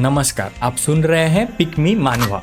नमस्कार, आप सुन रहे हैं पिक मी मानवा।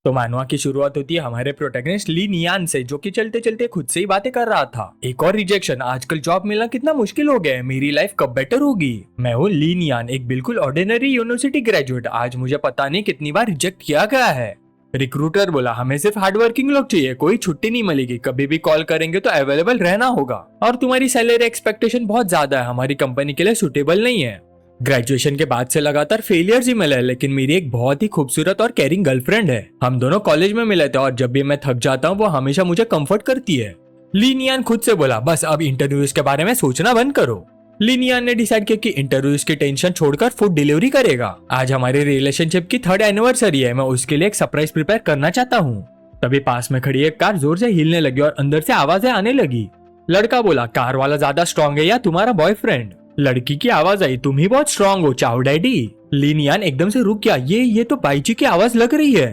तो मानवा की शुरुआत होती है हमारे प्रोटैगनिस्ट ली नियान से, जो कि चलते चलते खुद से ही बातें कर रहा था। एक और रिजेक्शन, आजकल जॉब मिलना कितना मुश्किल हो गया है, मेरी लाइफ कब बेटर होगी। मैं हूँ ली नियान, एक बिल्कुल ऑर्डिनरी यूनिवर्सिटी ग्रेजुएट। आज मुझे पता नहीं कितनी बार रिजेक्ट किया गया है। रिक्रूटर बोला हमें सिर्फ हार्डवर्किंग लोग चाहिए, कोई छुट्टी नहीं मिलेगी, कभी भी कॉल करेंगे तो अवेलेबल रहना होगा, और तुम्हारी सैलरी एक्सपेक्टेशन बहुत ज्यादा है, हमारी कंपनी के लिए सुटेबल नहीं है। ग्रेजुएशन के बाद से लगातार फेलियर्स ही मिले, लेकिन मेरी एक बहुत ही खूबसूरत और केयरिंग गर्लफ्रेंड है। हम दोनों कॉलेज में मिले थे और जब भी मैं थक जाता हूँ वो हमेशा मुझे कंफर्ट करती है। ली नियान खुद से बोला बस अब इंटरव्यूज के बारे में सोचना बंद करो। ली नियान ने डिसाइड किया कि इंटरव्यूज की टेंशन छोड़कर फूड डिलीवरी करेगा। आज हमारी रिलेशनशिप की 3rd एनिवर्सरी है, मैं उसके लिए एक सरप्राइज प्रिपेयर करना चाहता हूँ। तभी पास में खड़ी एक कार जोर से हिलने लगी और अंदर से आवाजें आने लगी। लड़का बोला कार वाला ज्यादा स्ट्रॉन्ग है या तुम्हारा बॉयफ्रेंड। लड़की की आवाज आई तुम ही बहुत स्ट्रॉन्ग हो चाओ डैडी। ली नियान एकदम से रुक गया, ये तो बाईची की आवाज लग रही है।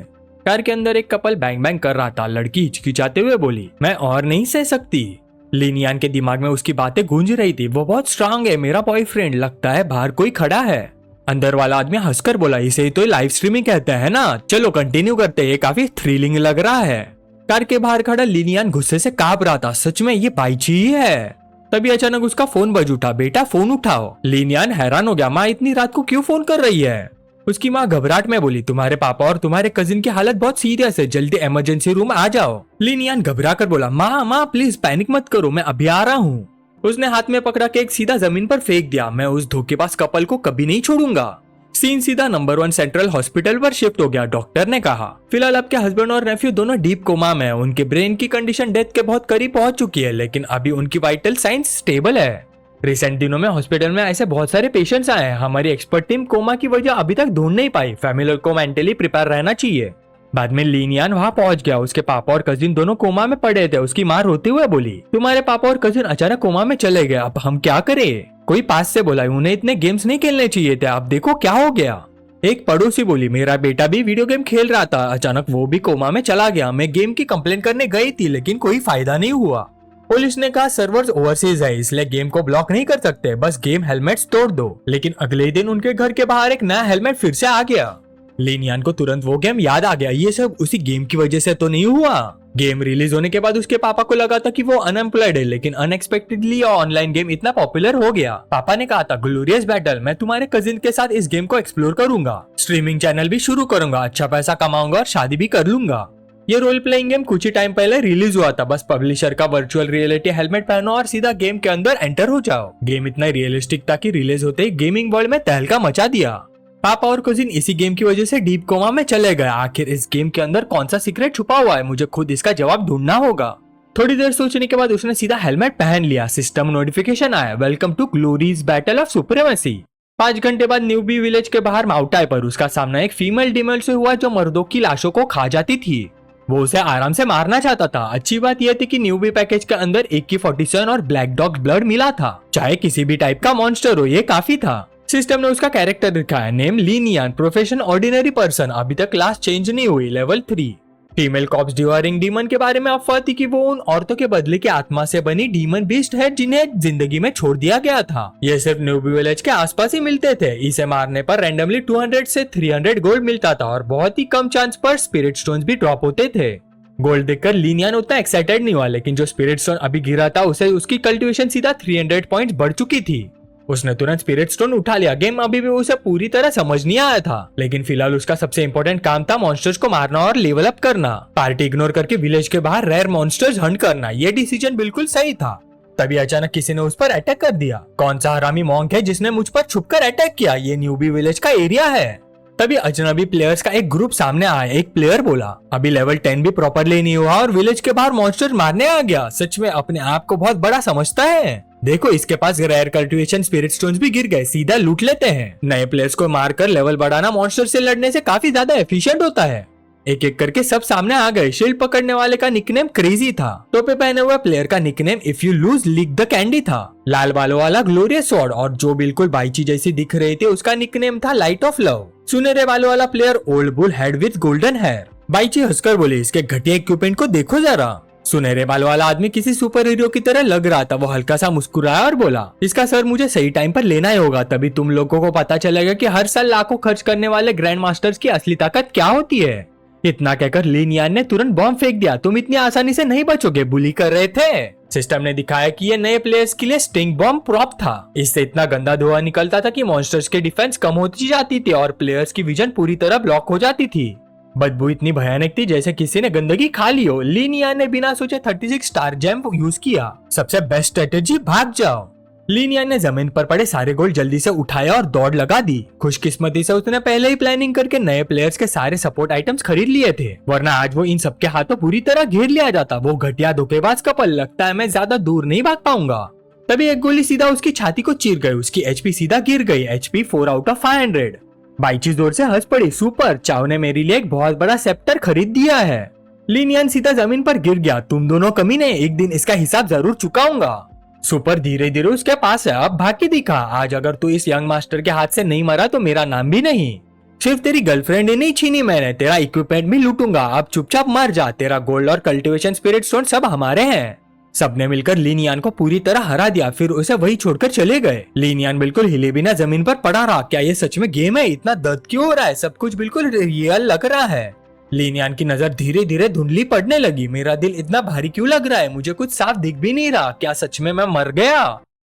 कार के अंदर एक कपल बैंग बैंग कर रहा था। लड़की हिचकिचाते हुए बोली मैं और नहीं सह सकती। ली नियान के दिमाग में उसकी बातें गूंज रही थी, वो बहुत स्ट्रांग है, मेरा बॉयफ्रेंड, लगता है बाहर कोई खड़ा है। अंदर वाला आदमी हंसकर बोला इसे तो लाइव स्ट्रीमिंग कहते हैं ना, चलो कंटिन्यू करते हैं, काफी थ्रिलिंग लग रहा है। कार के बाहर खड़ा ली नियान गुस्से से कांप रहा था, सच में ये बाईची ही है। तभी अचानक उसका फोन बज उठा, बेटा फोन उठाओ। ली नियान हैरान हो गया, माँ इतनी रात को क्यों फोन कर रही है। उसकी माँ घबराहट में बोली तुम्हारे पापा और तुम्हारे कजिन की हालत बहुत सीरियस है, जल्दी इमरजेंसी रूम आ जाओ। ली नियान घबरा कर बोला माँ प्लीज पैनिक मत करो, मैं अभी आ रहा हूँ। उसने हाथ में पकड़ा केक सीधा जमीन पर फेंक दिया, मैं उस धोखेबाज कपल को कभी नहीं छोड़ूंगा। सीन सीधा नंबर 1 सेंट्रल हॉस्पिटल पर शिफ्ट हो गया। डॉक्टर ने कहा फिलहाल आपके हस्बैंड और नेफ्यू दोनों डीप कोमा में हैं, उनके ब्रेन की कंडीशन डेथ के बहुत करीब पहुंच चुकी है, लेकिन अभी उनकी वाइटल साइंस स्टेबल है। रिसेंट दिनों में हॉस्पिटल में ऐसे बहुत सारे पेशेंट्स आए हैं, हमारी एक्सपर्ट टीम कोमा की वजह अभी तक ढूंढ नहीं पाई, फैमिली को मेंटली प्रिपेयर रहना चाहिए। बाद में ली नियान वहाँ पहुंच गया, उसके पापा और कजिन दोनों कोमा में पड़े थे। उसकी माँ रोते हुए बोली तुम्हारे पापा और कजिन अचानक कोमा में चले गए, अब हम क्या करें। कोई पास से बोला उन्हें इतने गेम्स नहीं खेलने चाहिए थे, अब देखो क्या हो गया। एक पड़ोसी बोली मेरा बेटा भी वीडियो गेम खेल रहा था, अचानक वो भी कोमा में चला गया, मैं गेम की कंप्लेंट करने गई थी लेकिन कोई फायदा नहीं हुआ। पुलिस ने कहा सर्वर्स ओवरसीज है इसलिए गेम को ब्लॉक नहीं कर सकते, बस गेम हेलमेट्स तोड़ दो। लेकिन अगले दिन उनके घर के बाहर एक नया हेलमेट फिर से आ गया। ली नियान को तुरंत वो गेम याद आ गया, ये सब उसी गेम की वजह से तो नहीं हुआ। गेम रिलीज होने के बाद उसके पापा को लगा था कि वो अनएम्प्लॉयड है, लेकिन अनएक्सपेक्टेडली ऑनलाइन गेम इतना पॉपुलर हो गया। पापा ने कहा था ग्लोरियस बैटल, मैं तुम्हारे कजिन के साथ इस गेम को एक्सप्लोर करूंगा, स्ट्रीमिंग चैनल भी शुरू करूंगा, अच्छा पैसा कमाऊंगा और शादी भी कर लूंगा। ये रोल प्लेइंग गेम कुछ ही टाइम पहले रिलीज हुआ था, बस पब्लिशर का वर्चुअल रियलिटी हेलमेट पहनो और सीधा गेम के अंदर एंटर हो जाओ। गेम इतना रियलिस्टिक था कि रिलीज होते ही गेमिंग वर्ल्ड में तहलका मचा दिया। पापा और कजिन इसी गेम की वजह से डीप कोमा में चले गए। आखिर इस गेम के अंदर कौन सा सीक्रेट छुपा हुआ है, मुझे खुद इसका जवाब ढूंढना होगा। थोड़ी देर सोचने के बाद उसने सीधा हेलमेट पहन लिया। सिस्टम नोटिफिकेशन आया, welcome to glories battle of supremacy. 5 घंटे बाद न्यूबी विलेज के बाहर माउंटाई पर उसका सामना एक फीमेल डीमन से हुआ जो मर्दों की लाशों को खा जाती थी। वो उसे आराम से मारना चाहता था। अच्छी बात यह थी कि न्यूबी पैकेज के अंदर AK-47 और ब्लैक डॉग ब्लड मिला था, चाहे किसी भी टाइप का मॉन्स्टर हो, ये काफी था। सिस्टम ने उसका कैरेक्टर दिखाया, नेम ली नियान, प्रोफेशन ऑर्डिनरी पर्सन, अभी तक क्लास चेंज नहीं हुई, लेवल 3। फीमेल कॉप्स डिवायरिंग डीमन के बारे में अफवाह थी कि वो उन औरतों के बदले की आत्मा से बनी डीमन बीस्ट है जिन्हें जिंदगी में छोड़ दिया गया था। ये सिर्फ न्यूबी विलेज के आसपास ही मिलते थे। इसे मारने पर रैंडमली 200 से 300 गोल्ड मिलता था और बहुत ही कम चांस पर स्पिरिट स्टोन्स भी ड्रॉप होते थे। गोल्ड देखकर ली नियान उतना एक्साइटेड नहीं हुआ, लेकिन जो स्पिरिट स्टोन अभी गिरा था उसे उसकी कल्टिवेशन सीधा 300 पॉइंट्स बढ़ चुकी थी। उसने तुरंत स्पिरिट स्टोन उठा लिया। गेम अभी भी उसे पूरी तरह समझ नहीं आया था, लेकिन फिलहाल उसका सबसे इंपॉर्टेंट काम था मॉन्स्टर्स को मारना और लेवल अप करना। पार्टी इग्नोर करके विलेज के बाहर रेयर मॉन्स्टर्स हंट करना, ये डिसीजन बिल्कुल सही था। तभी अचानक किसी ने उस पर अटैक कर दिया। कौन सा हरामी मॉन्क है जिसने मुझ पर छुपकर अटैक किया, ये न्यूबी विलेज का एरिया है। तभी अजनबी प्लेयर्स का एक ग्रुप सामने आया। एक प्लेयर बोला अभी लेवल 10 भी प्रॉपरली नहीं हुआ और विलेज के बाहर मॉन्स्टर मारने आ गया, सच में अपने आप को बहुत बड़ा समझता है। देखो इसके पास रेयर कल्टिवेशन स्पिरिट स्टोन्स भी गिर गए, सीधा लूट लेते हैं। नए प्लेयर्स को मारकर लेवल बढ़ाना मॉन्स्टर से लड़ने से काफी ज्यादा एफिशिएंट होता है। एक एक करके सब सामने आ गए। शील्ड पकड़ने वाले का निकनेम क्रेजी था। टोपे पहने हुए प्लेयर का nickname if you lose leak the candy था। लाल बालों वाला ग्लोरियस स्वॉर्ड और जो बिल्कुल बाईची जैसी दिख रही थी उसका निकनेम था लाइट ऑफ लव। सुनहरे बालों वाला player old bull head with golden hair. बाईची हंसकर बोली इसके घटिया इक्विपमेंट को देखो जरा। सुनहरे बाल वाला आदमी किसी सुपर हीरो की तरह लग रहा था। वो हल्का सा मुस्कुराया और बोला, इसका सर मुझे सही टाइम पर लेना ही होगा, तभी तुम लोगों को पता चलेगा कि हर साल लाखों खर्च करने वाले ग्रैंड मास्टर्स की असली ताकत क्या होती है। इतना कहकर ली नियान ने तुरंत बॉम्ब फेंक दिया। तुम इतनी आसानी से नहीं बचोगे, बुली कर रहे थे। सिस्टम ने दिखाया कि ये नए प्लेयर्स के लिए स्टिंग बॉम्ब प्रॉप था। इससे इतना गंदा धुआं निकलता था कि मॉन्स्टर्स के डिफेंस कम होती जाती थी और प्लेयर्स की विजन पूरी तरह ब्लॉक हो जाती थी। बदबू इतनी भयानक थी जैसे किसी ने गंदगी खा ली हो। ली नियान ने बिना सोचे 36 स्टार जेम यूज किया। सबसे बेस्ट स्ट्रेटेजी, भाग जाओ। ली नियान ने जमीन पर पड़े सारे गोल्ड जल्दी से उठाया और दौड़ लगा दी। खुशकिस्मती से उसने पहले ही प्लानिंग करके नए प्लेयर्स के सारे सपोर्ट आइटम्स खरीद लिए थे, वरना आज वो इन सबके हाथों पूरी तरह घेर लिया जाता। वो घटिया धोखेबाज कपल, लगता है मैं ज्यादा दूर नहीं भाग पाऊंगा। तभी एक गोली सीधा उसकी छाती को चीर गई। उसकी एचपी सीधा गिर गई, एचपी 4 आउट ऑफ 500। बाईची जोर से हंस पड़ी, सुपर, चाव ने मेरे लिए एक बहुत बड़ा सेप्टर खरीद दिया है। ली नियान सीधा जमीन पर गिर गया। तुम दोनों कमीने, एक दिन इसका हिसाब जरूर चुकाऊंगा। सुपर धीरे धीरे उसके पास है, अब भाग के दिखा। आज अगर तू इस यंग मास्टर के हाथ से नहीं मरा तो मेरा नाम भी नहीं। सिर्फ तेरी गर्लफ्रेंड ही नहीं छीनी मैंने, तेरा इक्विपमेंट भी लूटूंगा। अब चुपचाप मर जा, तेरा गोल्ड और कल्टीवेशन स्पिरिट स्टोन सब हमारे हैं। सबने मिलकर ली नियान को पूरी तरह हरा दिया, फिर उसे वही छोड़कर चले गए। ली नियान बिल्कुल हिले बिना जमीन पर पड़ा रहा। क्या ये सच में गेम है? इतना दर्द क्यों हो रहा है? सब कुछ बिल्कुल रियल लग रहा है। ली नियान की नजर धीरे धीरे धुंधली पड़ने लगी। मेरा दिल इतना भारी क्यों लग रहा है? मुझे कुछ साफ दिख भी नहीं रहा। क्या सच में मैं मर गया?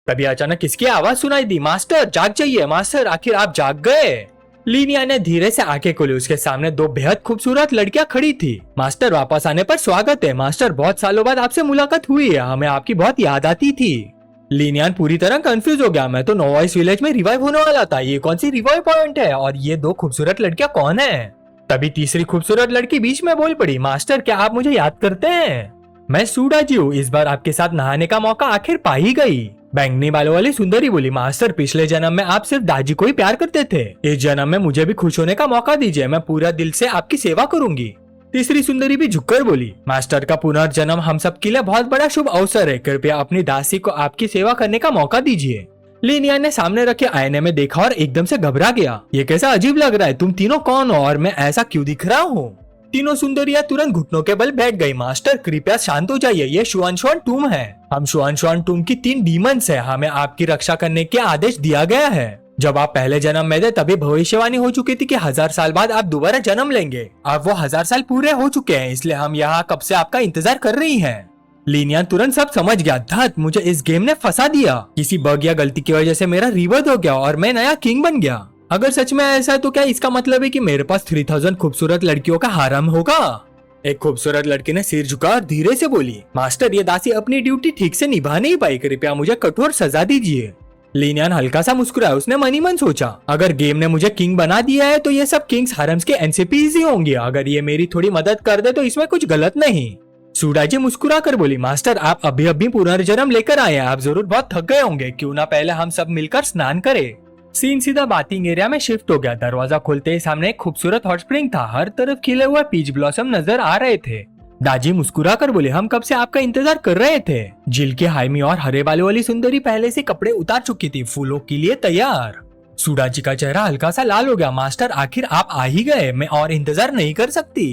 तभी अचानक किसकी आवाज सुनाई दी, मास्टर जाग जाइए। मास्टर, आखिर आप जाग गए। ली नियान ने धीरे से आंखें खोली। उसके सामने दो बेहद खूबसूरत लड़कियां खड़ी थी। मास्टर, वापस आने पर स्वागत है। मास्टर, बहुत सालों बाद आपसे मुलाकात हुई है, हमें आपकी बहुत याद आती थी। ली नियान पूरी तरह कंफ्यूज हो गया। मैं तो नोवाइस विलेज में रिवाइव होने वाला था, ये कौन सी रिवाइव पॉइंट है और ये दो खूबसूरत लड़कियां कौन है? तभी तीसरी खूबसूरत लड़की बीच में बोल पड़ी, मास्टर क्या आप मुझे याद करते हैं? मैं सूडाजी हूँ, इस बार आपके साथ नहाने का मौका आखिर पा ही गई। बैंगनी बालों वाली सुंदरी बोली, मास्टर पिछले जन्म में आप सिर्फ दाजी को ही प्यार करते थे, इस जन्म में मुझे भी खुश होने का मौका दीजिए, मैं पूरा दिल से आपकी सेवा करूंगी। तीसरी सुंदरी भी झुककर बोली, मास्टर का पुनर्जन्म हम सब के लिए बहुत बड़ा शुभ अवसर है, कृपया अपनी दासी को आपकी सेवा करने का मौका दीजिए। ली नियान ने सामने रखे आईने में देखा और एकदम से घबरा गया। ये कैसा अजीब लग रहा है, तुम तीनों कौन हो और मैं ऐसा क्यों दिख रहा हूँ? तीनों सुंदरियां तुरंत घुटनों के बल बैठ गई। मास्टर कृपया शांत हो जाइए, ये शुआनशुआन टूम है, हम शुआनशुआन टूम की 3 डीमंस है, हमें आपकी रक्षा करने के आदेश दिया गया है। जब आप पहले जन्म में थे तभी भविष्यवाणी हो चुकी थी कि 1000 साल बाद आप दोबारा जन्म लेंगे। अब वो 1000 साल पूरे हो चुके हैं, इसलिए हम यहाँ कब से आपका इंतजार कर रही हैं। ली नियान तुरंत सब समझ गया। धत, मुझे इस गेम ने फंसा दिया। किसी बग या गलती की वजह से मेरा रिवर्स हो गया और मैं नया किंग बन गया। अगर सच में ऐसा है तो क्या इसका मतलब है कि मेरे पास 3000 खूबसूरत लड़कियों का हारम होगा? एक खूबसूरत लड़की ने सिर झुका और धीरे से बोली, मास्टर ये दासी अपनी ड्यूटी ठीक से निभा नहीं पाई, कृपया मुझे कठोर सजा दीजिए। ली नियान हल्का सा मुस्कुराया। उसने मन ही मन सोचा, अगर गेम ने मुझे किंग बना दिया है तो ये सब किंग्स हारम्स के एनसीपीज ही होंगे। अगर ये मेरी थोड़ी मदद कर दे तो इसमें कुछ गलत नहीं। सूडाजी मुस्कुरा कर बोली, मास्टर आप अभी अभी पुनर्जन्म लेकर आए हैं, आप जरूर बहुत थक गए होंगे, क्यों ना पहले हम सब मिलकर स्नान करें। सीन सीधा बाथिंग एरिया में शिफ्ट हो गया। दरवाजा खोलते ही सामने एक खूबसूरत हॉट स्प्रिंग था, हर तरफ खिले हुए पीच ब्लॉसम नजर आ रहे थे। दाजी मुस्कुरा कर बोले, हम कब से आपका इंतजार कर रहे थे। जिल के हाइमी और हरे बालों वाली सुंदरी पहले से कपड़े उतार चुकी थी, फूलों के लिए तैयार। सूडाजी का चेहरा हल्का सा लाल हो गया। मास्टर आखिर आप आ ही गए, मैं और इंतजार नहीं कर सकती।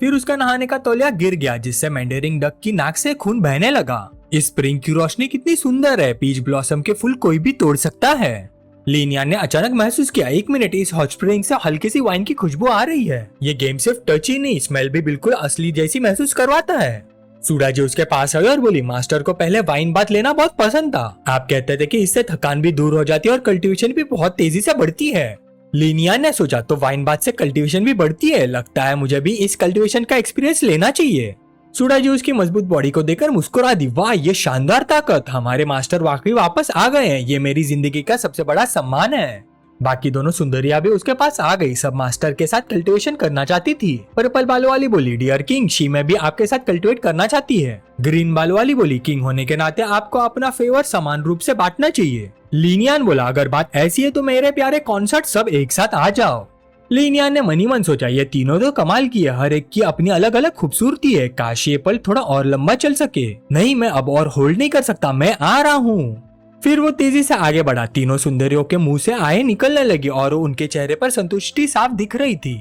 फिर उसका नहाने का तौलिया गिर गया, जिससे मैंडेरिंग डक की नाक से खून बहने लगा। इस स्प्रिंग की रोशनी कितनी सुंदर है, पीच ब्लॉसम के फूल कोई भी तोड़ सकता है। ली नियान ने अचानक महसूस किया, एक मिनट, इस हॉट स्प्रिंग से हल्की सी वाइन की खुशबू आ रही है। ये गेम सिर्फ टच ही नहीं, स्मेल भी बिल्कुल असली जैसी महसूस करवाता है। सूडाजी उसके पास आई और बोली, मास्टर को पहले वाइन बात लेना बहुत पसंद था, आप कहते थे कि इससे थकान भी दूर हो जाती है और कल्टीवेशन भी बहुत तेजी से बढ़ती है। ली नियान ने सोचा, तो वाइन बात से कल्टीवेशन भी बढ़ती है, लगता है मुझे भी इस कल्टीवेशन का एक्सपीरियंस लेना चाहिए। सूडाजी उसकी मजबूत बॉडी को देखकर मुस्कुरा दी, वाह ये शानदार ताकत, हमारे मास्टर वाकई वापस आ गए हैं, ये मेरी जिंदगी का सबसे बड़ा सम्मान है। बाकी दोनों सुंदरियां भी उसके पास आ गई, सब मास्टर के साथ कल्टीवेशन करना चाहती थी। पर्पल बालों वाली बोली, डियर किंग, शीमे भी आपके साथ कल्टीवेट करना चाहती है। ग्रीन बालों वाली बोली, किंग होने के नाते आपको अपना फेवर समान रूप से बांटना चाहिए। ली नियान बोला, अगर बात ऐसी है तो मेरे प्यारे कॉन्सर्ट सब एक साथ आ जाओ। ली नियान ने मनी मन सोचा, ये तीनों तो कमाल की है, हर एक की अपनी अलग अलग खूबसूरती है, काश ये पल थोड़ा और लंबा चल सके। नहीं, मैं अब और होल्ड नहीं कर सकता, मैं आ रहा हूँ। फिर वो तेजी से आगे बढ़ा। तीनों सुंदरियों के मुंह से आए निकलने लगी और उनके चेहरे पर संतुष्टि साफ दिख रही थी।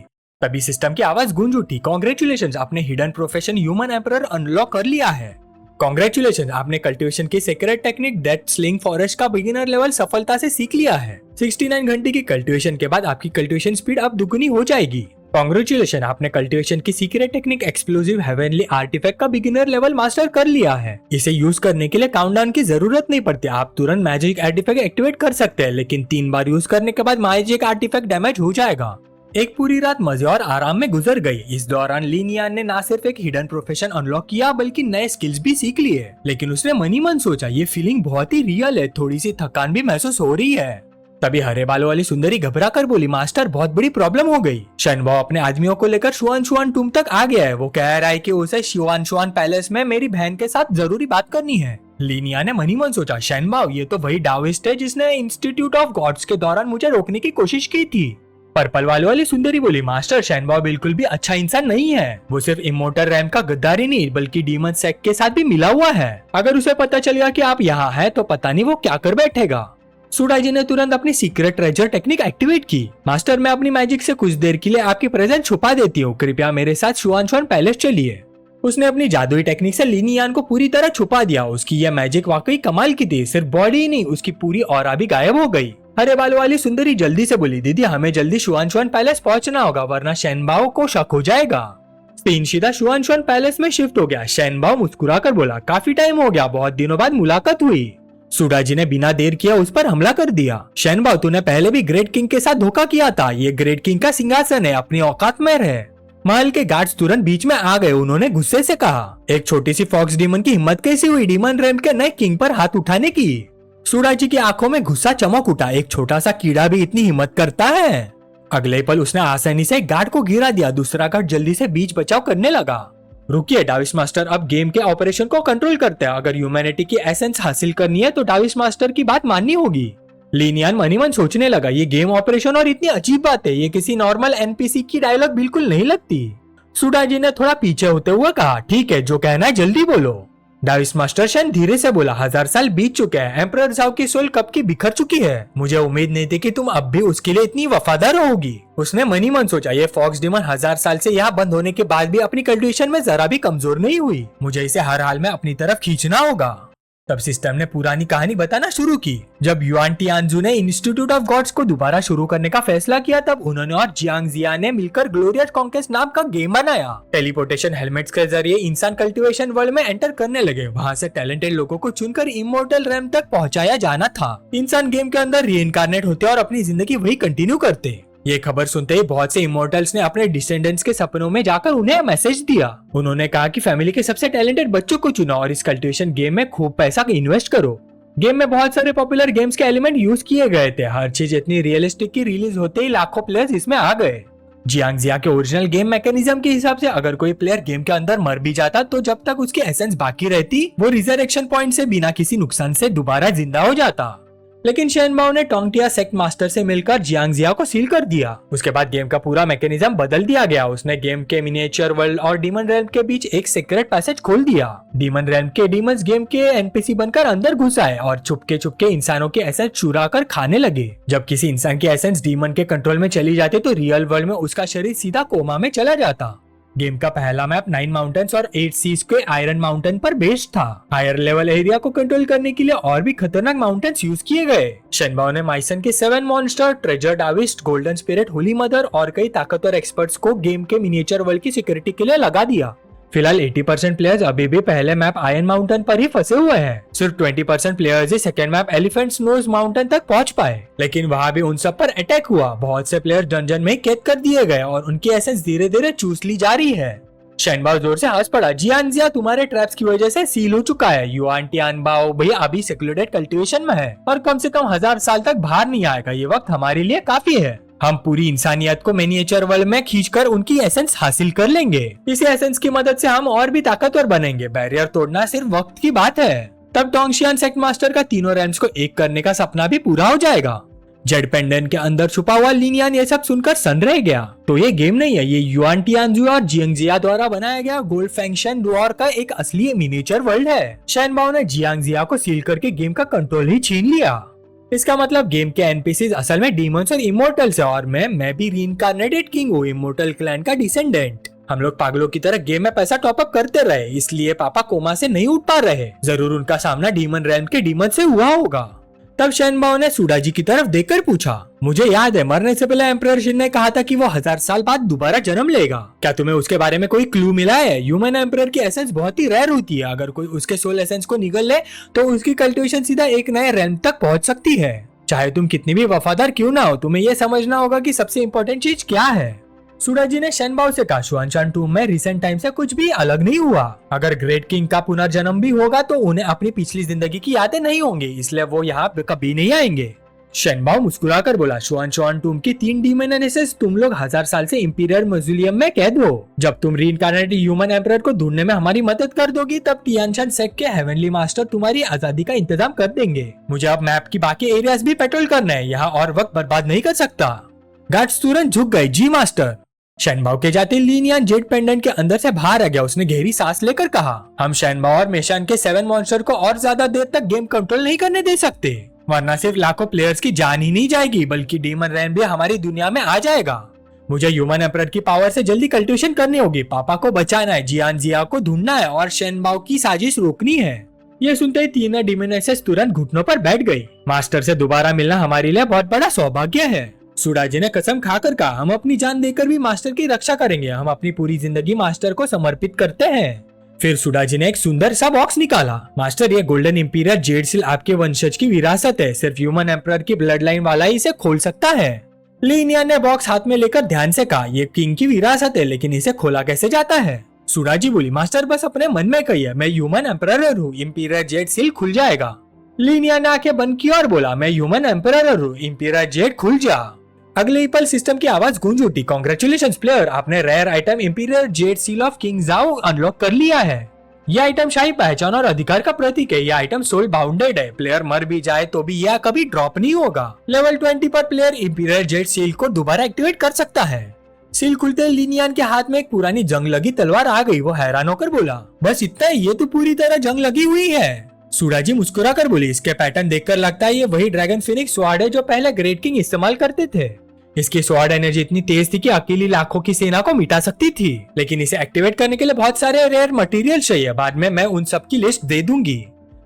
तभी सिस्टम की आवाज गूंज उठी, कॉन्ग्रेचुलेशन, आपने hidden profession human emperor unlock कर लिया है। कॉन्ग्रेचुलेशन, आपने कल्टीवेशन की secret technique death sling forest का बिगिनर लेवल सफलता से सीख लिया है। 69 घंटे की कल्टीवेशन के बाद आपकी कल्टीवेशन स्पीड अब दुगुनी हो जाएगी। कॉन्ग्रेचुलेशन, आपने कल्टीवेशन की secret technique explosive heavenly artifact का बिगिनर लेवल मास्टर कर लिया है। इसे यूज करने के लिए काउंटडाउन की जरूरत नहीं पड़ती, आप तुरंत मैजिक आर्टिफैक्ट एक्टिवेट कर सकते हैं, लेकिन 3 बार यूज करने के बाद मैजिक आर्टिफैक्ट डैमेज हो जाएगा। एक पूरी रात मजे और आराम में गुजर गई। इस दौरान ली नियान ने ना सिर्फ एक हिडन प्रोफेशन अनलॉक किया बल्कि नए स्किल्स भी सीख लिए। लेकिन उसने मन ही मन सोचा, ये फीलिंग बहुत ही रियल है, थोड़ी सी थकान भी महसूस हो रही है। तभी हरे बालों वाली सुंदरी घबरा कर बोली, मास्टर बहुत बड़ी प्रॉब्लम हो गई। शनबाओ अपने आदमियों को लेकर शुआन टूम तक आ गया है। वो कह रहा है कि उसे शुआन पैलेस में मेरी बहन के साथ जरूरी बात करनी है। लीनिया ने मन ही मन सोचा, शनबाओ ये तो वही डाविस्ट है जिसने इंस्टीट्यूट ऑफ गॉड्स के दौरान मुझे रोकने की कोशिश की थी। पर्पल वाले वाली सुंदरी बोली, मास्टर शनबाओ बिल्कुल भी अच्छा इंसान नहीं है। वो सिर्फ इमोर्टल रैम का गद्दार ही नहीं बल्कि डीमन सेक्ट के साथ भी मिला हुआ है। अगर उसे पता चल गया कि आप यहाँ हैं तो पता नहीं वो क्या कर बैठेगा। सुडाजी ने तुरंत अपनी सीक्रेट ट्रेजर टेक्निक एक्टिवेट की। मास्टर, मैं अपनी मैजिक से कुछ देर के लिए आपकी प्रेजेंस छुपा देती हूँ, कृपया मेरे साथ शुआन पैलेस चलिए। उसने अपनी जादुई टेक्निक से लीनियान को पूरी तरह छुपा दिया। उसकी यह मैजिक वाकई कमाल की थी, सिर्फ बॉडी ही नहीं उसकी पूरी ऑरा भी गायब हो गई। हरे बालों वाली सुंदरी जल्दी से बोली, दीदी हमें जल्दी शुआन पैलेस पहुंचना होगा वरना शनबाओ को शक हो जाएगा। सीन सीधा शुआन पैलेस में शिफ्ट हो गया। शनबाओ मुस्कुरा कर बोला, काफी टाइम हो गया, बहुत दिनों बाद मुलाकात हुई। सुडाजी ने बिना देर किया उस पर हमला कर दिया। शनबाओ, तूने पहले भी ग्रेट किंग के साथ धोखा किया था, ये ग्रेट किंग का सिंहासन है, अपनी औकात में रहे। महल के गार्ड्स तुरंत बीच में आ गए। उन्होंने गुस्से से कहा, एक छोटी सी फॉक्स डीमन की हिम्मत कैसी हुई डीमन रैम के नए किंग पर हाथ उठाने की। सुडाजी की आंखों में गुस्सा चमक उठा, एक छोटा सा कीड़ा भी इतनी हिम्मत करता है। अगले पल उसने आसानी से एक गार्ड को गिरा दिया। दूसरा गार्ड जल्दी से बीच बचाव करने लगा। रुकिए डाविस मास्टर, अब गेम के ऑपरेशन को कंट्रोल करते हैं। अगर ह्यूमैनिटी की एसेंस हासिल करनी है तो डाविस मास्टर की बात माननी होगी। लीनियान मनी मन सोचने लगा, ये गेम ऑपरेशन और इतनी अजीब बात है, ये किसी नॉर्मल एनपीसी की डायलॉग बिल्कुल नहीं लगती। सुडाजी ने थोड़ा पीछे होते हुए कहा, ठीक है जो कहना है जल्दी बोलो। डाविस मास्टर शन धीरे से बोला, 1000 साल बीत चुके हैं, एम्परर जाओ की सोल कब की बिखर चुकी है। मुझे उम्मीद नहीं थी कि तुम अब भी उसके लिए इतनी वफादार होगी। उसने मनी मन सोचा, ये फॉक्स डीमन 1000 साल से यहाँ बंद होने के बाद भी अपनी कल्टीवेशन में जरा भी कमजोर नहीं हुई। मुझे इसे हर हाल में अपनी तरफ खींचना होगा। तब सिस्टम ने पुरानी कहानी बताना शुरू की। जब युआन टियानजू ने इंस्टीट्यूट ऑफ गॉड्स को दोबारा शुरू करने का फैसला किया तब उन्होंने और जियांग जिया ने मिलकर ग्लोरियस कॉन्क्वेस्ट नाम का गेम बनाया। टेलीपोर्टेशन हेलमेट्स के जरिए इंसान कल्टीवेशन वर्ल्ड में एंटर करने लगे। वहाँ से टैलेंटेड लोगों को चुनकर इमोर्टल रैम तक पहुँचाया जाना था। इंसान गेम के अंदर रीइंकार्नेट होते और अपनी जिंदगी वही कंटिन्यू करते। ये खबर सुनते ही बहुत से इमोर्टल्स ने अपने डिसेंडेंट्स के सपनों में जाकर उन्हें मैसेज दिया। उन्होंने कहा कि फैमिली के सबसे टैलेंटेड बच्चों को चुनो और इस कल्टीवेशन गेम में खूब पैसा इन्वेस्ट करो। गेम में बहुत सारे पॉपुलर गेम्स के एलिमेंट यूज किए गए थे। हर चीज इतनी रियलिस्टिक की रिलीज होते ही लाखों प्लेयर्स इसमें आ गए। जियांग जिया के ओरिजिनल गेम मैकेनिज्म के हिसाब से अगर कोई प्लेयर गेम के अंदर मर भी जाता तो जब तक उसकी एसेंस बाकी रहती वो रिजरेक्शन पॉइंट से बिना किसी नुकसान से दोबारा जिंदा हो जाता। लेकिन शेनबाओ ने टोंगटिया सेक्ट मास्टर से मिलकर जियांग जिया को सील कर दिया। उसके बाद गेम का पूरा मैकेनिज्म बदल दिया गया। उसने गेम के मिनिएचर वर्ल्ड और डीमन रेल्म के बीच एक सीक्रेट पैसेज खोल दिया। डीमन रेल्म के डीमंस गेम के एनपीसी बनकर अंदर घुस आए और चुपके चुपके इंसानों के एसेंस चुरा कर खाने लगे। जब किसी इंसान की एसेंस डीमन के कंट्रोल में चली जाती तो रियल वर्ल्ड में उसका शरीर सीधा कोमा में चला जाता। गेम का पहला मैप 9 माउंटेन्स और 8 सीज के आयरन माउंटेन पर बेस्ड था। हायर लेवल एरिया को कंट्रोल करने के लिए और भी खतरनाक माउंटेन्स यूज किए गए। शेनबाओ ने माइसन के 7 मॉन्स्टर, ट्रेजर डाविस्ट, गोल्डन स्पिरिट, होली मदर और कई ताकतवर एक्सपर्ट्स को गेम के मिनिएचर वर्ल्ड की सिक्योरिटी के लिए लगा दिया। फिलहाल 80% प्लेयर्स अभी भी पहले मैप आयरन माउंटेन पर ही फंसे हुए हैं। सिर्फ 20% प्लेयर्स ही second map elephant's nose mountain तक पहुंच पाए। लेकिन वहां भी उन सब पर अटैक हुआ। बहुत से प्लेयर्स डंजन में कैद कर दिए गए और उनकी एसेंस धीरे धीरे चूस ली जा रही है। शेनबाओ जोर से हंस पड़ा, जियान जिया तुम्हारे ट्रैप्स की वजह से सील हो चुका है। युआन टियानबाओ भैया अभी सेक्लूडेड कल्टीवेशन में है और कम से कम 1000 साल तक बाहर नहीं आएगा। ये वक्त हमारे लिए काफी है। हम पूरी इंसानियत को मिनिएचर वर्ल्ड में खींचकर उनकी एसेंस हासिल कर लेंगे। इसी एसेंस की मदद से हम और भी ताकतवर बनेंगे। बैरियर तोड़ना सिर्फ वक्त की बात है। तब टोंगशियान सेक्ट मास्टर का तीनों रैम्स को एक करने का सपना भी पूरा हो जाएगा। जेड पेंडेंट के अंदर छुपा हुआ लिनियान ये सब सुनकर सन रह गया। तो ये गेम नहीं है, ये युआन टियानजू और जियांग जिया द्वारा बनाया गया गोल्ड फैंक्शन डुओर का एक असली मिनिएचर वर्ल्ड है। शेनबाओ ने जियांग जिया को सील करके गेम का कंट्रोल ही छीन लिया। इसका मतलब गेम के एनपीसीज असल में डीमंस और इमोर्टल्स है और मैं भी रीइंकार्नेटेड किंग हूँ, इमोर्टल क्लैन का डिसेंडेंट। हम लोग पागलों की तरह गेम में पैसा टॉपअप करते रहे, इसलिए पापा कोमा से नहीं उठ पा रहे। जरूर उनका सामना डीमन रैम के डीमन से हुआ होगा। तब शेनबाओ ने सुडाजी की तरफ देखकर पूछा, मुझे याद है मरने से पहले एम्परर शिन ने कहा था कि वो 1000 साल बाद दोबारा जन्म लेगा। क्या तुम्हें उसके बारे में कोई क्लू मिला है? ह्यूमन एम्परर की एसेंस बहुत ही रेयर होती है, अगर कोई उसके सोल एसेंस को निगल ले तो उसकी कल्टिवेशन सीधा एक नए रैम तक पहुंच सकती है। चाहे तुम कितनी भी वफादार क्यों ना हो, तुम्हें यह समझना होगा कि सबसे इम्पोर्टेंट चीज क्या है। सुडाजी ने शेनबाओ से कहा, शुआनशान टूम में रिसेंट टाइम से कुछ भी अलग नहीं हुआ। अगर ग्रेट किंग का पुनर्जन्म भी होगा तो उन्हें अपनी पिछली जिंदगी की यादें नहीं होंगी, इसलिए वो यहाँ कभी नहीं आएंगे। शेनबाओ मुस्कुराकर बोला, शुआनशान टूम की 3 डीमन एसेंस तुम लोग 1000 साल से इंपीरियल म्यूजियम में कैद हो। जब तुम रीइंकार्नेटेड ह्यूमन एम्परर को ढूंढने में हमारी मदद कर दोगी तब टियानशान सेक्ट के हेवनली मास्टर तुम्हारी आजादी का इंतजाम कर देंगे। मुझे अब मैप की बाकी एरियाज भी पेट्रोल करना है, यहाँ और वक्त बर्बाद नहीं कर सकता। गार्ड्स तुरंत झुक गए। जी मास्टर। शेनबाओ के जाते लीनियान जेट पेंडेंट के अंदर से बाहर आ गया। उसने गहरी सांस लेकर कहा, हम शेनबाओ और मेशान के 7 मॉन्स्टर को और ज्यादा देर तक गेम कंट्रोल नहीं करने दे सकते, वरना सिर्फ लाखों प्लेयर्स की जान ही नहीं जाएगी बल्कि डीमन रैन भी हमारी दुनिया में आ जाएगा। मुझे ह्यूमन एम्परर की पावर से जल्दी कल्टिवेशन करनी होगी, पापा को बचाना है, जियान जिया को ढूंढना है और शेनबाओ की साजिश रोकनी है। ये सुनते ही तीनों डीमन एसेंस तुरंत घुटनों पर बैठ गई। मास्टर से दोबारा मिलना हमारे लिए बहुत बड़ा सौभाग्य है। सुडाजी ने कसम खाकर कहा, हम अपनी जान देकर भी मास्टर की रक्षा करेंगे, हम अपनी पूरी जिंदगी मास्टर को समर्पित करते हैं। फिर सुडाजी ने एक सुंदर सा बॉक्स निकाला। मास्टर, ये गोल्डन इंपीरियर जेड सील आपके वंशज की विरासत है, सिर्फ ह्यूमन एम्परर की ब्लड लाइन वाला ही इसे खोल सकता है। लीनियन ने बॉक्स हाथ में लेकर ध्यान से कहा, ये किंग की विरासत है, लेकिन इसे खोला कैसे जाता है? सुडाजी बोली, मास्टर बस अपने मन में कहिए, मैं ह्यूमन एम्परर हूँ, इंपीरियर जेड सील खुल जाएगा। लीनियन ने आंखें बंद की और बोला, मैं ह्यूमन एम्परर हूँ, इंपीरियर जेड खुल जा। अगले ही पल सिस्टम की आवाज गूंज उठी, कांग्रेचुलेशंस प्लेयर, आपने rare item imperial jade seal of king जाओ अनलॉक कर लिया है। यह आइटम शाही पहचान और अधिकार का प्रतीक है। यह आइटम सोल बाउंडेड है, प्लेयर मर भी जाए तो भी यह कभी ड्रॉप नहीं होगा। लेवल 20 पर प्लेयर इंपीरियर जेड सील को दोबारा एक्टिवेट कर सकता है। सील खुलते लीनियन के हाथ में एक पुरानी जंग लगी तलवार आ गई। वो हैरान होकर बोला, बस इतना ही? ये तो पूरी तरह जंग लगी हुई है। सुडाजी मुस्कुरा कर बोली, इसके पैटर्न देखकर लगता है ये वही ड्रैगन फिनिक्स स्वॉर्ड है जो पहले ग्रेट किंग इस्तेमाल करते थे। इसकी स्वॉर्ड एनर्जी इतनी तेज थी कि अकेली लाखों की सेना को मिटा सकती थी, लेकिन इसे एक्टिवेट करने के लिए बहुत सारे रेयर मटेरियल चाहिए। बाद में मैं उन सब की लिस्ट दे दूंगी।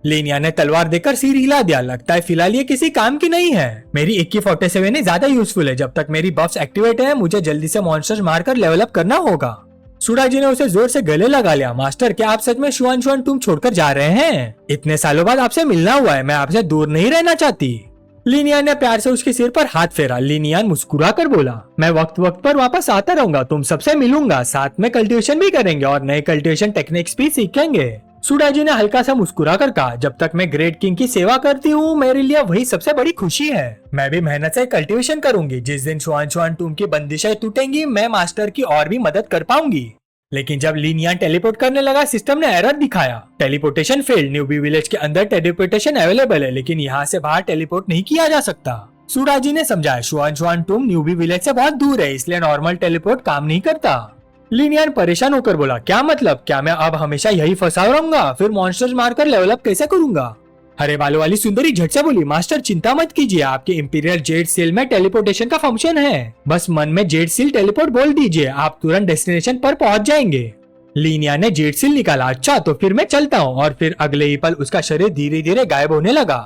लीनिया ने तलवार देकर सिर हिला दिया, लगता है फिलहाल ये किसी काम की नहीं है। मेरी AK-47 ही ज्यादा यूजफुल है। जब तक मेरी बफ्स एक्टिवेट है मुझे जल्दी से मॉन्स्टर्स मारकर लेवल अप करना होगा। सुडाजी ने उसे जोर से गले लगा लिया। मास्टर, क्या आप सच में शुआनशुआन तुम छोड़कर जा रहे हैं? इतने सालों बाद आपसे मिलना हुआ है, मैं आपसे दूर नहीं रहना चाहती। लीनियान ने प्यार से उसके सिर पर हाथ फेरा। लीनियान मुस्कुरा कर बोला, मैं वक्त वक्त पर वापस आता रहूंगा, तुम सबसे मिलूंगा, साथ में कल्टिवेशन भी करेंगे और नए कल्टिवेशन टेक्निक्स भी सीखेंगे। सुडाजी ने हल्का सा मुस्कुरा कर कहा, जब तक मैं ग्रेट किंग की सेवा करती हूँ मेरे लिए वही सबसे बड़ी खुशी है। मैं भी मेहनत से कल्टिवेशन करूंगी। जिस दिन शुआनशुआन टूम की बंदिशें टूटेंगी मैं मास्टर की और भी मदद कर पाऊंगी। लेकिन जब लीनियान टेलीपोर्ट करने लगा सिस्टम ने एरर दिखाया, टेलीपोर्टेशन फेल्ड। न्यूबी विलेज के अंदर टेलीपोर्टेशन अवेलेबल है, लेकिन यहाँ से बाहर टेलीपोर्ट नहीं किया जा सकता। सुडाजी ने समझाया, शुआनशुआन टूम न्यूबी विलेज से बहुत दूर है, इसलिए नॉर्मल टेलीपोर्ट काम नहीं करता। लीनियान परेशान होकर बोला, क्या मतलब? क्या मैं अब हमेशा यही फंसा रहूंगा? फिर मॉन्स्टर्स मारकर लेवल अप कैसे करूंगा? हरे बालों वाली सुंदरी झट से बोली, मास्टर चिंता मत कीजिए, आपके इंपीरियल जेड सील में टेलीपोर्टेशन का फंक्शन है। बस मन में जेड सील टेलीपोर्ट बोल दीजिए, आप तुरंत डेस्टिनेशन पर पहुंच जाएंगे। लीनिया ने जेड सील निकाला। अच्छा तो फिर मैं चलता हूँ। और फिर अगले ही पल उसका शरीर धीरे धीरे गायब होने लगा।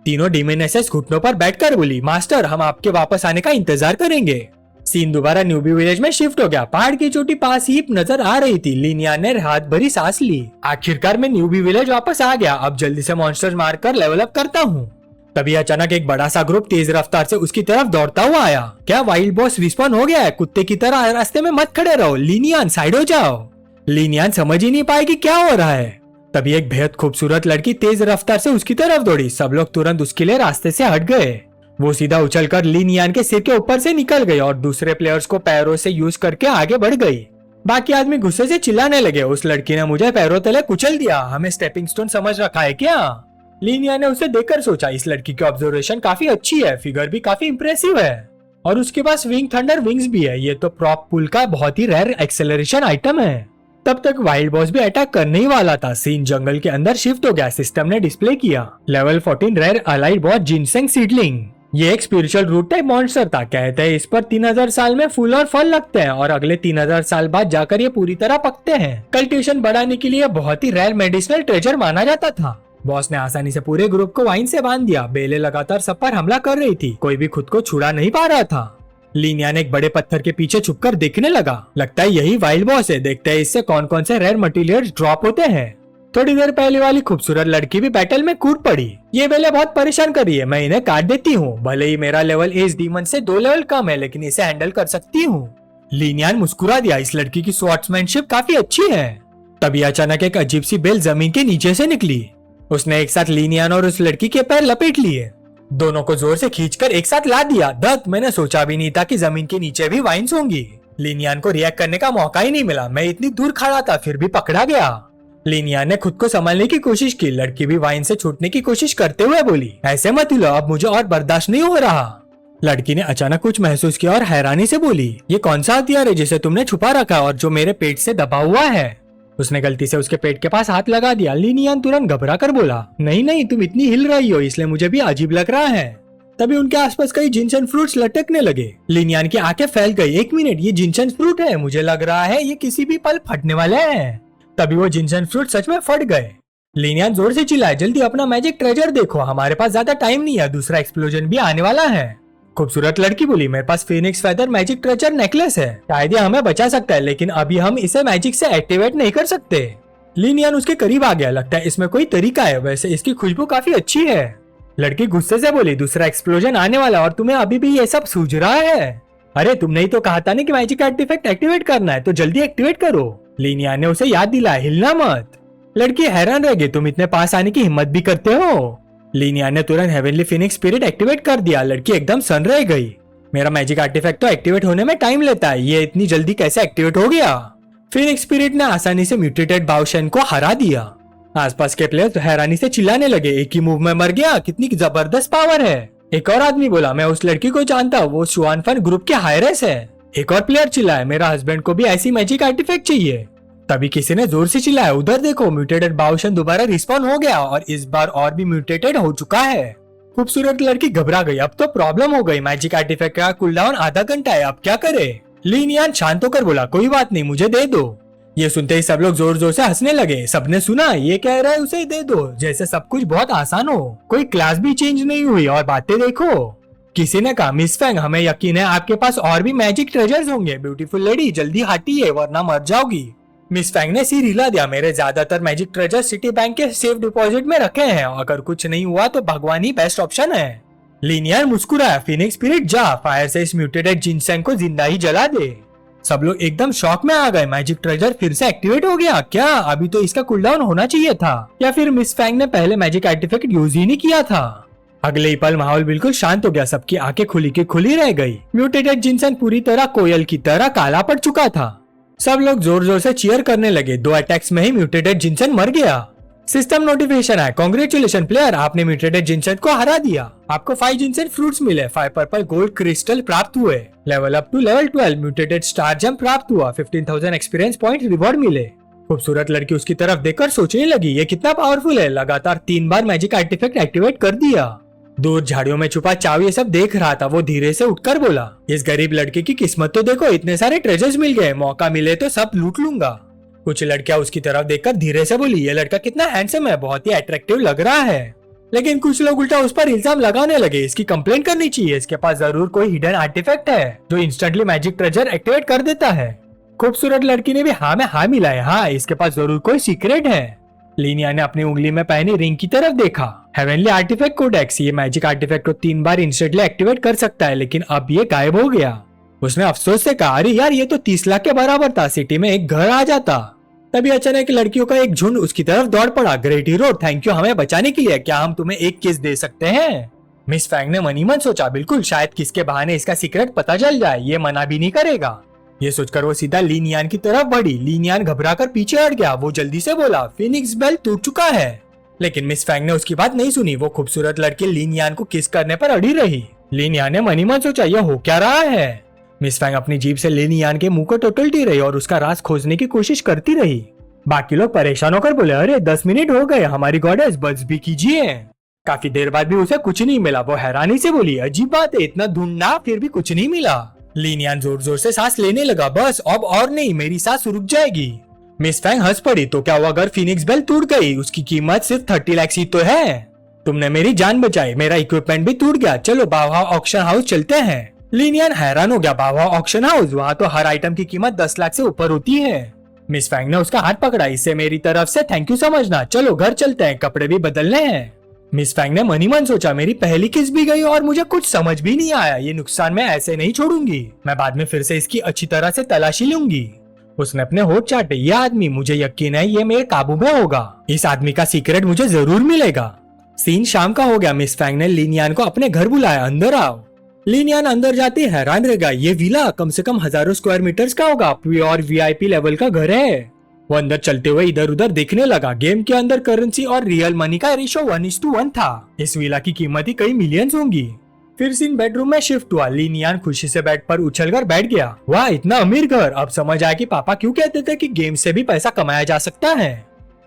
तीनों डीमन एसेंस घुटनों पर बैठकर बोली, मास्टर हम आपके वापस आने का इंतजार करेंगे। सीन दोबारा न्यूबी विलेज में शिफ्ट हो गया। पहाड़ की चोटी पास ही नजर आ रही थी। लीनिया ने राहत भरी सांस ली। आखिरकार मैं न्यूबी विलेज वापस आ गया। अब जल्दी से मॉन्स्टर्स मारकर लेवल अप करता हूँ। तभी अचानक एक बड़ा सा ग्रुप तेज रफ्तार से उसकी तरफ दौड़ता हुआ आया। क्या वाइल्ड बॉस रिस्पॉन हो गया है? कुत्ते की तरह रास्ते में मत खड़े रहो। लीनियान साइड हो जाओ। लीनियान समझ ही नहीं पाएगी क्या हो रहा है। तभी एक बेहद खूबसूरत लड़की तेज रफ्तार से उसकी तरफ दौड़ी। सब लोग तुरंत उसके लिए रास्ते से हट गए। वो सीधा उछलकर लीनियान के सिर के ऊपर से निकल गई और दूसरे प्लेयर्स को पैरों से यूज करके आगे बढ़ गई। बाकी आदमी गुस्से से चिल्लाने लगे, उस लड़की ने मुझे पैरों तले कुचल दिया, हमें स्टेपिंग स्टोन समझ रखा है क्या? लीनिया ने उसे देखकर सोचा, इस लड़की की ऑब्जर्वेशन काफी अच्छी है, फिगर भी काफी इंप्रेसिव है और उसके पास विंग थंडर विंग्स भी है। ये तो प्रॉप पुल का बहुत ही रेयर एक्सेलरेशन आइटम है। तब तक वाइल्ड बॉस भी अटैक करने ही वाला था। सीन जंगल के अंदर शिफ्ट हो गया। सिस्टम ने डिस्प्ले किया level 14 rare allied boss ginseng seedling. ये एक स्पिरिचुअल रूट टाइप मॉन्स्टर था। कहते हैं इस पर 3000 साल में फूल और फल लगते हैं और अगले 3000 साल बाद जाकर ये पूरी तरह पकते हैं। कल्टीवेशन बढ़ाने के लिए बहुत ही रेयर मेडिसिनल ट्रेजर माना जाता था। बॉस ने आसानी से पूरे ग्रुप को वाइन से बांध दिया। बेले लगातार सब पर हमला कर रही थी, कोई भी खुद को छुड़ा नहीं पा रहा था। लीनियान एक बड़े पत्थर के पीछे छुपकर देखने लगा। लगता है यही वाइल्ड बॉस है। देखते हैं इससे कौन कौन से रेयर मटेरियल्स ड्रॉप होते हैं। थोड़ी देर पहले वाली खूबसूरत लड़की भी बैटल में कूद पड़ी। ये बेले बहुत परेशान कर रही है, मैं इन्हें काट देती हूँ। भले ही मेरा लेवल एज डीमन से 2 लेवल कम है, लेकिन इसे हैंडल कर सकती हूँ। लीनियान मुस्कुरा दिया। इस लड़की की स्वॉर्ड्समैनशिप काफी अच्छी है। तभी अचानक एक अजीब सी बेल जमीन के नीचे से निकली। उसने एक साथ लीनियान और उस लड़की के पैर लपेट लिए। दोनों को जोर से खींचकर एक साथ ला दिया। दत्त, मैंने सोचा भी नहीं था कि जमीन के नीचे भी वाइन्स होंगी। लीनियान को रिएक्ट करने का मौका ही नहीं मिला। मैं इतनी दूर खड़ा था फिर भी पकड़ा गया। लीनियान ने खुद को संभालने की कोशिश की। लड़की भी वाइन से छूटने की कोशिश करते हुए बोली, ऐसे मत हिलो, अब मुझे और बर्दाश्त नहीं हो रहा। लड़की ने अचानक कुछ महसूस किया और हैरानी से बोली, ये कौन सा हथियार है जिसे तुमने छुपा रखा और जो मेरे पेट से दबा हुआ है? उसने गलती से उसके पेट के पास हाथ लगा दिया। लीनियान तुरंत घबरा कर बोला, नहीं नहीं, तुम इतनी हिल रही हो इसलिए मुझे भी अजीब लग रहा है। तभी उनके आसपास कई जिनसन फ्रूट्स लटकने लगे। लीनियान की आंखें फैल गई। 1 मिनट, ये जिनसन फ्रूट है? मुझे लग रहा है ये किसी भी पल फटने वाले हैं। तभी वो जिनसन फ्रूट सच में फट गए। लीनियान जोर से चिल्लाए, जल्दी अपना मैजिक ट्रेजर देखो, हमारे पास ज्यादा टाइम नहीं है, दूसरा एक्सप्लोजन भी आने वाला है। खूबसूरत लड़की बोली, मेरे पास phoenix feather magic treasure necklace है, शायद ये हमें बचा सकता है, लेकिन अभी हम इसे मैजिक से एक्टिवेट नहीं कर सकते। लीनियान उसके करीब आ गया। लगता है इसमें कोई तरीका है, वैसे इसकी खुशबू काफी अच्छी है। लड़की गुस्से से बोली, दूसरा एक्सप्लोजन आने वाला और तुम्हें अभी भी ये सब सूझ रहा है? अरे तुमने ही तो कहा था ना कि मैजिक आर्टिफैक्ट एक्टिवेट करना है, तो जल्दी एक्टिवेट करो। लीनियान ने उसे याद दिलाया, हिलना मत। लड़की हैरान रह गई, तुम इतने पास आने की हिम्मत भी करते हो? लीनियान ने तुरंत हेवनली फिनिक्स स्पिरिट एक्टिवेट कर दिया। लड़की एकदम सन रह गई। मेरा मैजिक आर्टिफैक्ट तो एक्टिवेट होने में टाइम लेता है, ये इतनी जल्दी कैसे एक्टिवेट हो गया? फिनिक्स स्पिरिट ने आसानी से म्यूटेटेड बाओशन को हरा दिया। आसपास के प्लेयर हैरानी से चिल्लाने लगे, एक ही मूव में मर गया, कितनी जबरदस्त पावर है। एक और आदमी बोला, मैं उस लड़की को जानता हूँ, वो शुआनफन ग्रुप के हायरेस है। एक और प्लेयर चिल्लाया, मेरा हस्बैंड को भी ऐसी मैजिक आर्टिफैक्ट चाहिए। तभी किसी ने जोर से चिल्लाया, उधर देखो, म्यूटेटेड बाओशन दोबारा रिस्पॉन हो गया और इस बार और भी म्यूटेटेड हो चुका है। खूबसूरत लड़की घबरा गई, अब तो प्रॉब्लम हो गई, मैजिक आर्टिफैक्ट का कूलडाउन आधा घंटा है, अब क्या करे? लीनियान शांत होकर बोला, कोई बात नहीं, मुझे दे दो। ये सुनते ही सब लोग जोर जोर से हंसने लगे। सबने सुना, ये कह रहा है उसे ही दे दो, जैसे सब कुछ बहुत आसान हो, कोई क्लास भी चेंज नहीं हुई और बातें देखो। किसी ने कहा, मिस फैंग, हमें यकीन है आपके पास और भी मैजिक ट्रेजर्स होंगे। ब्यूटीफुल लेडी, जल्दी हटिए वरना मर जाओगी। मिस फैंग ने सिर हिला दिया, मेरे ज्यादातर मैजिक ट्रेजर सिटी बैंक के सेफ डिपॉजिट में रखे हैं, अगर कुछ नहीं हुआ तो भगवान ही बेस्ट ऑप्शन है। लीनियान मुस्कुराया, फिनिक्स स्पिरिट जा, फायर से इस म्यूटेटेड जिनसेंग को जिंदा ही जला दे। सब लोग एकदम शॉक में आ गए। मैजिक ट्रेजर फिर से एक्टिवेट हो गया क्या? अभी तो इसका कूलडाउन होना चाहिए था, या फिर मिस फैंग ने पहले मैजिक आर्टिफैक्ट यूज ही नहीं किया था। अगले ही पल माहौल बिल्कुल शांत हो गया। सबकी आंखें खुली की खुली रह गई। म्यूटेटेड जिनसन पूरी तरह कोयल की तरह काला पड़ चुका था। सब लोग जोर जोर से चीयर करने लगे। 2 अटैक्स में ही म्यूटेटेड जिनसन मर गया। सिस्टम नोटिफिकेशन आया, कांग्रेचुलेशन प्लेयर, आपने म्यूटेटेड जिनसन को हरा दिया। आपको 5 जिनसन फ्रूट्स मिले, 5 पर्पल गोल्ड क्रिस्टल प्राप्त हुए, level up to level 12 mutated star jump प्राप्त हुआ, 15,000 एक्सपीरियंस पॉइंट रिवॉर्ड मिले। खूबसूरत लड़की उसकी तरफ देखकर सोचने लगी, ये कितना पावरफुल है, लगातार 3 बार मैजिक आर्टिफैक्ट एक्टिवेट कर दिया। दूर झाड़ियों में छुपा चाव ये सब देख रहा था। वो धीरे से उठकर बोला, इस गरीब लड़के की किस्मत तो देखो, इतने सारे ट्रेजर्स मिल गए, मौका मिले तो सब लूट लूंगा। कुछ लड़कियां उसकी तरफ देखकर धीरे से बोली, ये लड़का कितना हैंडसम है, बहुत ही अट्रैक्टिव लग रहा है। लेकिन कुछ लोग उल्टा उस पर इल्जाम लगाने लगे, इसकी कंप्लेंट करनी चाहिए, इसके पास जरूर कोई हिडन आर्टिफैक्ट है जो इंस्टेंटली मैजिक ट्रेजर एक्टिवेट कर देता है। खूबसूरत लड़की ने भी हाँ में हाँ मिलाया, हाँ इसके पास जरूर कोई सीक्रेट है। लीनिया ने अपनी उंगली में पहनी रिंग की तरफ देखा। हेवनली आर्टिफैक्ट कोडेक्स, ये मैजिक आर्टिफैक्ट को 3 बार इंस्टेंटली एक्टिवेट कर सकता है, लेकिन अब ये गायब हो गया। उसने अफसोस से कहा, अरे यार ये तो 30 लाख के बराबर था, सिटी में एक घर आ जाता। तभी अचानक लड़कियों का एक झुंड उसकी तरफ दौड़ पड़ा। ग्रेट हीरो, थैंक यू हमें बचाने के लिए, क्या हम तुम्हें एक किस दे सकते हैं? मिस फैंग ने मनी मन सोचा, बिल्कुल, शायद किसके बहाने इसका सीक्रेट पता चल जाए, ये मना भी नहीं करेगा। ये सोचकर वो सीधा लीनियान की तरफ बढ़ी। लीनियान घबराकर पीछे हट गया। वो जल्दी से बोला, फिनिक्स बेल टूट चुका है। लेकिन मिस फैंग ने उसकी बात नहीं सुनी। वो खूबसूरत लड़की लीनियान को किस करने पर अड़ी रही। लीनियान ने मनी मन सोचा, यह हो क्या रहा है? मिस फैंग अपनी जीभ से लिन यान के मुंह को टोटलती रही और उसका राज खोजने की कोशिश करती रही। बाकी लोग परेशान होकर बोले, अरे 10 मिनट हो गए, हमारी गॉडेस बस भी कीजिए। काफी देर बाद भी उसे कुछ नहीं मिला। वो हैरानी से बोली, अजीब बात है, इतना ढूंढना फिर भी कुछ नहीं मिला। लिन यान जोर जोर से सांस लेने लगा, बस अब और नहीं, मेरी सांस रुक जाएगी। मिस फैंग हंस पड़ी, तो क्या हुआ अगर फिनिक्स बेल टूट गई? उसकी कीमत सिर्फ 30 लाख ही तो है। तुमने मेरी जान बचाई, मेरा इक्विपमेंट भी टूट गया, चलो बावहाव ऑक्शन हाउस चलते हैं। लिन यान हैरान हो गया, बावहाव ऑक्शन हाउस? वहाँ तो हर आइटम की कीमत 10 लाख से ऊपर होती है। मिस फैंग ने उसका हाथ पकड़ा, इसे मेरी तरफ से थैंक यू समझना, चलो घर चलते हैं, कपड़े भी बदलने हैं। मिस फैंग ने मन ही मन सोचा, मेरी पहली किस भी गई और मुझे कुछ समझ भी नहीं आया, ये नुकसान मैं ऐसे नहीं छोड़ूंगी, मैं बाद में फिर से इसकी अच्छी तरह से तलाशी लूंगी। उसने अपने होठ चाटे, ये आदमी, मुझे यकीन है ये मेरे काबू में होगा, इस आदमी का सीक्रेट मुझे जरूर मिलेगा। सीन शाम का हो गया। मिस फैंग ने लिन यान को अपने घर बुलाया, अंदर आओ। लिन यान अंदर जाते हैरान रह गया, ये विला कम से कम हजारों स्क्वायर मीटर्स का होगा, प्योर वीआईपी लेवल का घर है। वो अंदर चलते हुए इधर उधर देखने लगा। गेम के अंदर करेंसी और रियल मनी का रेशो 1:1 था। इस विला की कीमत ही कई मिलियंस होंगी। फिर सीन बेडरूम में शिफ्ट हुआ। लिन यान खुशी से बेड पर उछलकर बैठ गया, वाह इतना अमीर घर, अब समझ आया कि पापा क्यों कहते थे कि गेम से भी पैसा कमाया जा सकता है।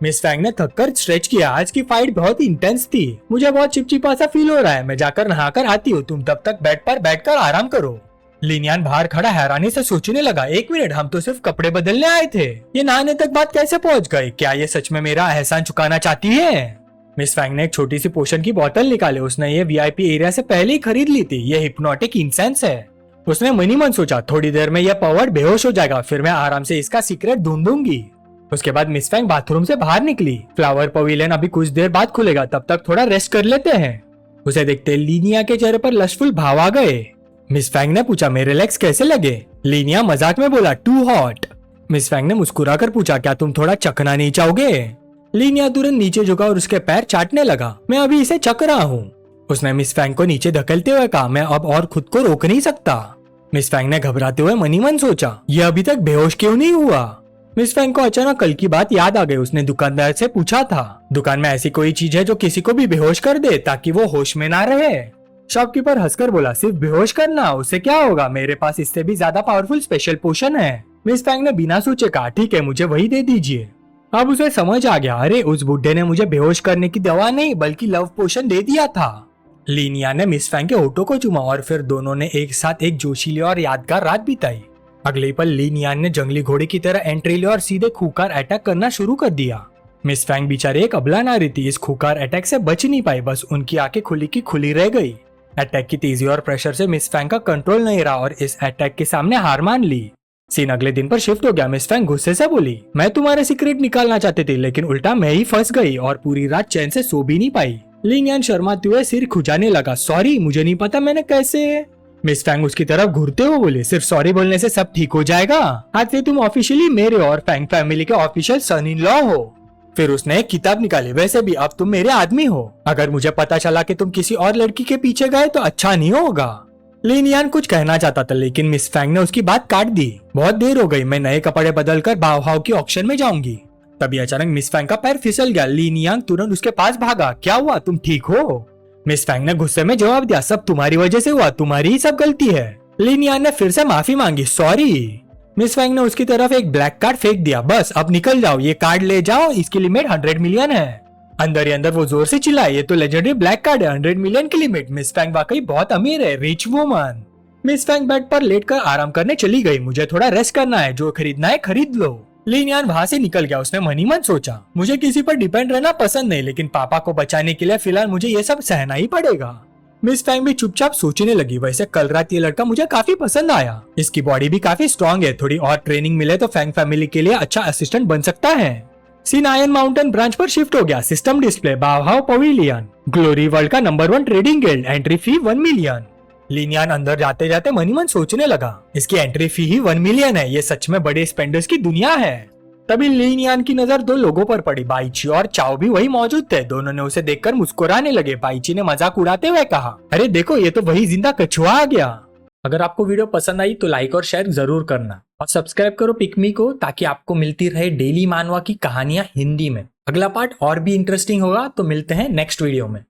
मिस फैंग ने थककर स्ट्रेच किया, आज की फाइट बहुत इंटेंस थी, मुझे बहुत चिपचिपा सा फील हो रहा है, मैं जाकर नहाकर आती हूँ, तुम तब तक बेड पर बैठकर आराम करो। लिन यान बाहर खड़ा हैरानी से सोचने लगा, एक मिनट, हम तो सिर्फ कपड़े बदलने आए थे, ये नहाने तक बात कैसे पहुंच गई? क्या ये सच में मेरा एहसान चुकाना चाहती है? मिस फैंग ने एक छोटी सी पोशन की बोतल निकाली, उसने ये वीआईपी एरिया से पहले ही खरीद ली थी, ये हिप्नोटिक इंसेंस है। उसने मन ही मन सोचा, थोड़ी देर में यह पावर बेहोश हो जाएगा, फिर मैं आराम से इसका सीक्रेट ढूंढूंगी। उसके बाद मिस फैंग बाथरूम से बाहर निकली। फ्लावर पवेलियन अभी कुछ देर बाद खुलेगा, तब तक थोड़ा रेस्ट कर लेते हैं। उसे देखते लीनिया के चेहरे पर लशफुल भाव आ गए। मिस फैंग ने पूछा, मेरे लेग्स कैसे लगे? लीनिया मजाक में बोला, टू हॉट। मिस फैंग ने मुस्कुराकर पूछा, क्या तुम थोड़ा चखना नहीं चाहोगे? लीनिया तुरंत नीचे झुका और उसके पैर चाटने लगा, मैं अभी इसे चख रहा हूँ। उसने मिस फैंग को नीचे धकेलते हुए कहा, मैं अब और खुद को रोक नहीं सकता। मिस फैंग ने घबराते हुए मनी मन सोचा, यह अभी तक बेहोश क्यों नहीं हुआ? मिस फैंग को अचानक कल की बात याद आ गई। उसने दुकानदार से पूछा था, दुकान में ऐसी कोई चीज है जो किसी को भी बेहोश कर दे ताकि वो होश में ना रहे? शॉपकीपर हंसकर बोला, सिर्फ बेहोश करना, उससे क्या होगा, मेरे पास इससे भी ज्यादा पावरफुल स्पेशल पोशन है। मिस फैंग ने बिना सोचे कहा, ठीक है मुझे वही दे दीजिए। अब उसे समझ आ गया, अरे उस बुड्ढे ने मुझे बेहोश करने की दवा नहीं बल्कि लव पोशन दे दिया था। लीनिया ने मिस फैंग के होठों को चूमा और फिर दोनों ने एक साथ एक जोशीली और यादगार रात बिताई। अगले पल लीनियान ने जंगली घोड़े की तरह एंट्री ली और सीधे खूंखार अटैक करना शुरू कर दिया। मिस फैंग बेचारे एक अबला नारी थी, इस खूंखार अटैक से बच नहीं पाई, बस उनकी आंखें खुली की खुली रह गई। अटैक की तेजी और प्रेशर से मिस फैंग का कंट्रोल नहीं रहा और इस अटैक के सामने हार मान ली। सीन अगले दिन पर शिफ्ट हो गया। मिस फैंग गुस्से से बोली, मैं तुम्हारे सीक्रेट निकालना चाहती थी लेकिन उल्टा मैं ही फंस गई और पूरी रात चैन से सो भी नहीं पाई। लीनियान शर्माते हुए सिर खुजाने लगा, सॉरी मुझे नहीं पता मैंने कैसे। मिस फैंग उसकी तरफ घूरते हुए बोले, सिर्फ सॉरी बोलने से सब ठीक हो जाएगा, आज से तुम ऑफिशियली मेरे और फैंग फैमिली के ऑफिशियल सन इन लॉ हो। फिर उसने एक किताब निकाली, वैसे भी अब तुम मेरे आदमी हो, अगर मुझे पता चला कि तुम किसी और लड़की के पीछे गए तो अच्छा नहीं होगा। लीनियान कुछ कहना चाहता था लेकिन मिस फैंग ने उसकी बात काट दी, बहुत देर हो गई, मैं नए कपड़े बदलकर बावहाव की ऑक्शन में जाऊंगी। तभी अचानक मिस फैंग का पैर फिसल गया। लीनियांग तुरंत उसके पास भागा, क्या हुआ, तुम ठीक हो? मिस फैंग ने गुस्से में जवाब दिया, सब तुम्हारी वजह से हुआ, तुम्हारी ही सब गलती है। लीनियान ने फिर से माफी मांगी, सॉरी। मिस फैंग ने उसकी तरफ एक ब्लैक कार्ड फेंक दिया, बस अब निकल जाओ, ये कार्ड ले जाओ, इसकी लिमिट 100 मिलियन है। अंदर ही अंदर वो जोर से चिल्लाए, ये तो लेजेंडरी ब्लैक कार्ड है, 100 मिलियन की लिमिट। मिस फैंग वाकई बहुत अमीर है, rich woman. Miss Fang bed पर लेटकर आराम करने चली गई, मुझे थोड़ा रेस्ट करना है, जो खरीदना है खरीद लो। लीनियान वहाँ से निकल गया। उसने मन ही मन सोचा, मुझे किसी पर डिपेंड रहना पसंद नहीं, लेकिन पापा को बचाने के लिए फिलहाल मुझे ये सब सहना ही पड़ेगा। मिस फैंग भी चुपचाप सोचने लगी, वैसे कल रात ये लड़का मुझे काफी पसंद आया, इसकी बॉडी भी काफी स्ट्रॉन्ग है, थोड़ी और ट्रेनिंग मिले तो फैंग फैमिली के लिए अच्छा असिस्टेंट बन सकता है। सीन आयन माउंटेन ब्रांच पर शिफ्ट हो गया। सिस्टम डिस्प्ले, बावहाव पवेलियन, ग्लोरी वर्ल्ड का number 1 trading guild, entry fee 1 million. लीनियान अंदर जाते जाते मन ही मन सोचने लगा, इसकी एंट्री फी ही 1 मिलियन है, ये सच में बड़े स्पेंडर्स की दुनिया है। तभी लीनियान की नजर दो लोगों पर पड़ी, बाइची और चाओ भी वही मौजूद थे। दोनों ने उसे देखकर मुस्कुराने लगे। बाइची ने मजाक उड़ाते हुए कहा, अरे देखो ये तो वही जिंदा कछुआ आ गया। अगर आपको वीडियो पसंद आई तो लाइक और शेयर जरूर करना और सब्सक्राइब करो पिकमी को, ताकि आपको मिलती रहे डेली मानवा की कहानियां हिंदी में। अगला पार्ट और भी इंटरेस्टिंग होगा, तो मिलते हैं नेक्स्ट वीडियो में।